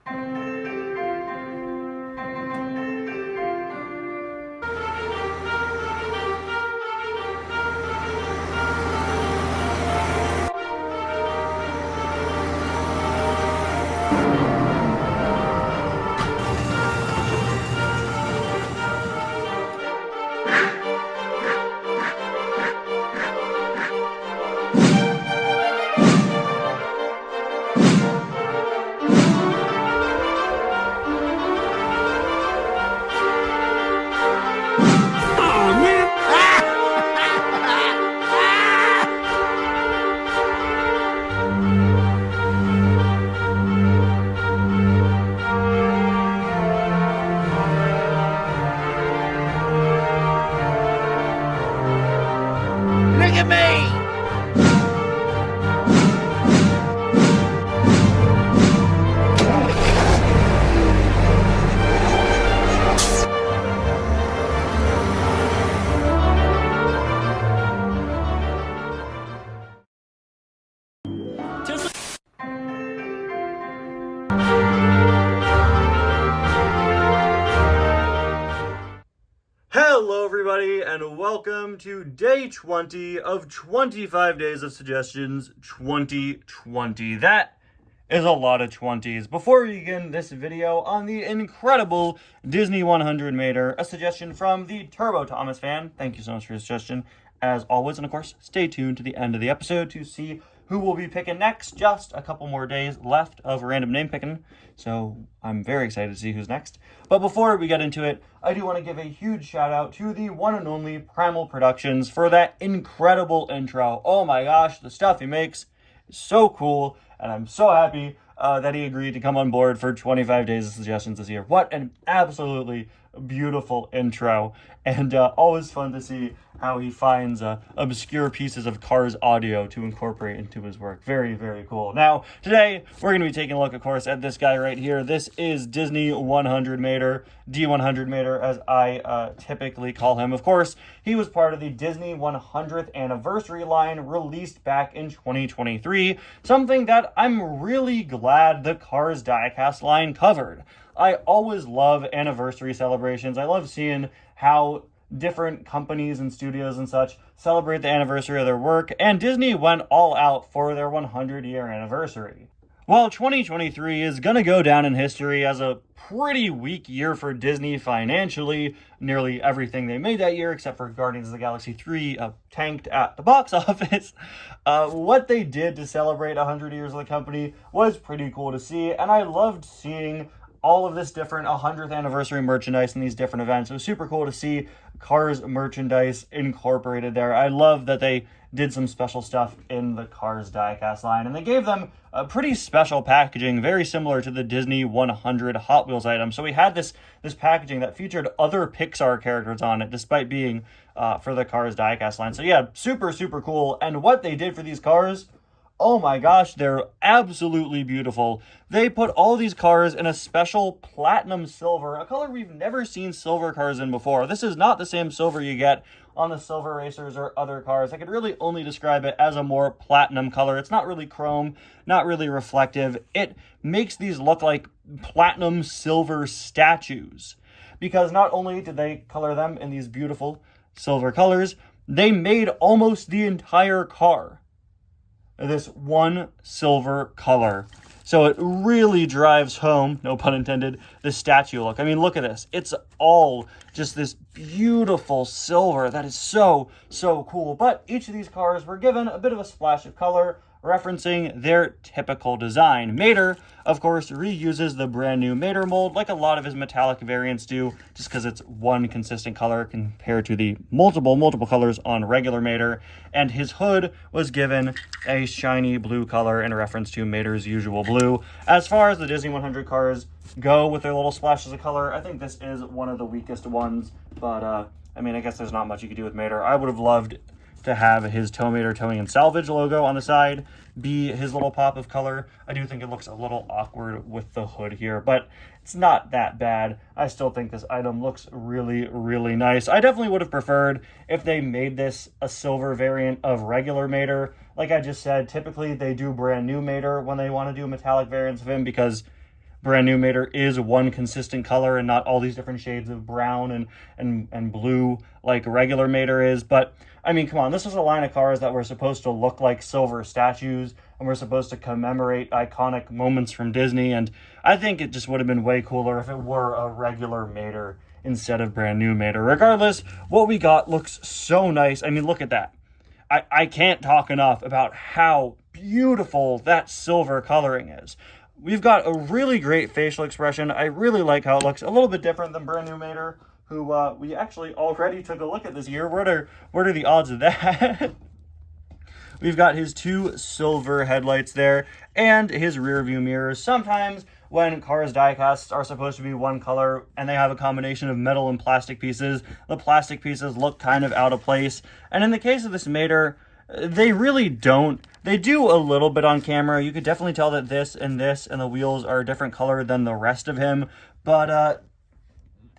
Look at me! Hello everybody and welcome to day 20 of 25 days of suggestions 2020. That is a lot of 20s. Before we begin this video on the incredible Disney 100 meter, a suggestion from the Turbo Thomas fan. Thank you so much for your suggestion as always, and of course stay tuned to the end of the episode to see who we'll be picking next. Just a couple more days left of random name picking, so I'm very excited to see who's next. But before we get into it, I do want to give a huge shout out to the one and only Primal Productions for that incredible intro. Oh my gosh, the stuff he makes is so cool, and I'm so happy that he agreed to come on board for 25 days of suggestions this year. What an absolutely beautiful intro, and always fun to see how he finds obscure pieces of Cars audio to incorporate into his work. Very, very cool. Now, today, we're going to be taking a look, of course, at this guy right here. This is Disney 100 meter, D100 meter, as I typically call him. Of course, he was part of the Disney 100th anniversary line released back in 2023, something that I'm really glad the Cars diecast line covered. I always love anniversary celebrations. I love seeing how different companies and studios and such celebrate the anniversary of their work, and Disney went all out for their 100-year anniversary. While 2023 is going to go down in history as a pretty weak year for Disney financially, nearly everything they made that year, except for Guardians of the Galaxy 3, tanked at the box office, what they did to celebrate 100 years of the company was pretty cool to see, and I loved seeing all of this different 100th anniversary merchandise in these different events. It was super cool to see Cars merchandise incorporated there. I love that they did some special stuff in the Cars diecast line, and they gave them a pretty special packaging, very similar to the Disney 100 Hot Wheels item. So we had this packaging that featured other Pixar characters on it, despite being for the Cars diecast line. So yeah, super, super cool. And what they did for these cars, oh my gosh, they're absolutely beautiful. They put all these cars in a special platinum silver, a color we've never seen silver cars in before. This is not the same silver you get on the Silver Racers or other cars. I could really only describe it as a more platinum color. It's not really chrome, not really reflective. It makes these look like platinum silver statues, because not only did they color them in these beautiful silver colors, they made almost the entire car this one silver color. So it really drives home, no pun intended, the statue look. I mean, look at this. It's all just this beautiful silver that is so, so cool. But each of these cars were given a bit of a splash of color, referencing their typical design. Mater, of course, reuses the brand new Mater mold like a lot of his metallic variants do, just because it's one consistent color compared to the multiple colors on regular Mater. And his hood was given a shiny blue color in reference to Mater's usual blue. As far as the Disney 100 cars go with their little splashes of color, I think this is one of the weakest ones, but I mean, I guess there's not much you could do with Mater. I would have loved to have his Towmater Towing and Salvage logo on the side be his little pop of color. I do think it looks a little awkward with the hood here, but it's not that bad. I still think this item looks really, really nice. I definitely would have preferred if they made this a silver variant of regular Mater. Like I just said, typically they do brand new Mater when they want to do metallic variants of him, because brand new Mater is one consistent color and not all these different shades of brown and blue like regular Mater is. But I mean, come on, this was a line of cars that were supposed to look like silver statues and were supposed to commemorate iconic moments from Disney, and I think it just would have been way cooler if it were a regular Mater instead of brand new Mater. Regardless, what we got looks so nice. I mean, look at that. I can't talk enough about how beautiful that silver coloring is. We've got a really great facial expression. I really like how it looks. A little bit different than brand new Mater, who we actually already took a look at this year. What are the odds of that? We've got his two silver headlights there and his rear view mirrors. Sometimes when cars die-casts are supposed to be one color and they have a combination of metal and plastic pieces, the plastic pieces look kind of out of place. And in the case of this Mater, they really don't. They do a little bit on camera. You could definitely tell that this and the wheels are a different color than the rest of him, but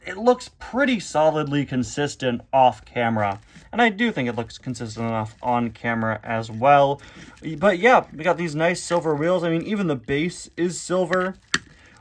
it looks pretty solidly consistent off camera. And I do think it looks consistent enough on camera as well. But yeah, we got these nice silver wheels. I mean, even the base is silver.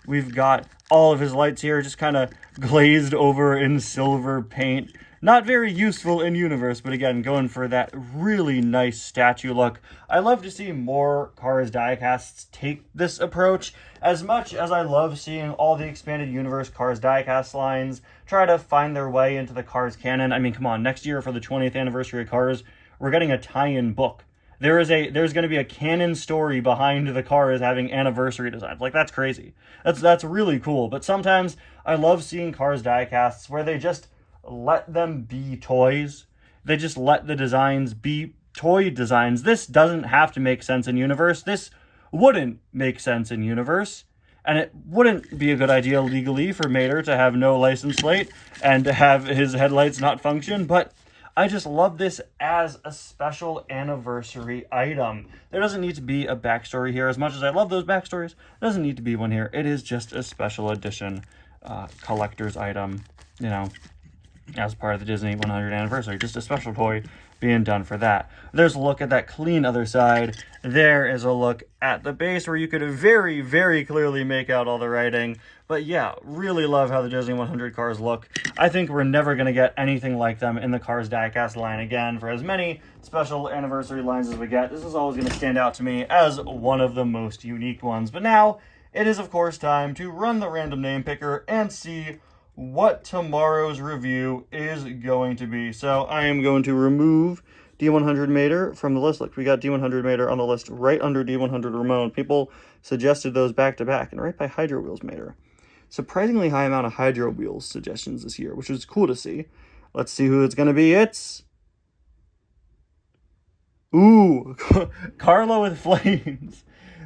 We've got all of his lights here just kind of glazed over in silver paint. Not very useful in universe, but again, going for that really nice statue look. I love to see more Cars diecasts take this approach. As much as I love seeing all the expanded universe Cars diecast lines try to find their way into the Cars canon. I mean, come on, next year for the 20th anniversary of Cars, we're getting a tie-in book. There's going to be a canon story behind the Cars having anniversary designs. Like, that's crazy. That's really cool. But sometimes I love seeing Cars diecasts where they just let them be toys. They just let the designs be toy designs. This doesn't have to make sense in universe. This wouldn't make sense in universe. And it wouldn't be a good idea legally for Mater to have no license plate and to have his headlights not function. But I just love this as a special anniversary item. There doesn't need to be a backstory here. As much as I love those backstories, there doesn't need to be one here. It is just a special edition collector's item, you know, as part of the Disney 100th anniversary. Just a special toy being done for that. There's a look at that clean other side. There is a look at the base where you could very, very clearly make out all the writing. But yeah, really love how the Disney 100 cars look. I think we're never going to get anything like them in the Cars diecast line again. For as many special anniversary lines as we get, this is always going to stand out to me as one of the most unique ones. But now, it is of course time to run the random name picker and see what tomorrow's review is going to be. So I am going to remove D100 Mater from the list. Look, we got D100 Mater on the list right under D100 Ramon. People suggested those back to back and right by Hydro Wheels Mater. Surprisingly high amount of Hydro Wheels suggestions this year, which is cool to see. Let's see who it's going to be. It's Carlo with Flames.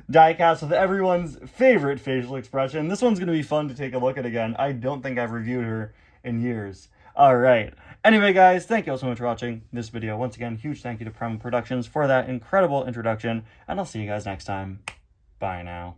Diecast with everyone's favorite facial expression. This one's going to be fun to take a look at again. I don't think I've reviewed her in years. Alright. Anyway, guys, thank you all so much for watching this video. Once again, huge thank you to Primal Productions for that incredible introduction, and I'll see you guys next time. Bye now.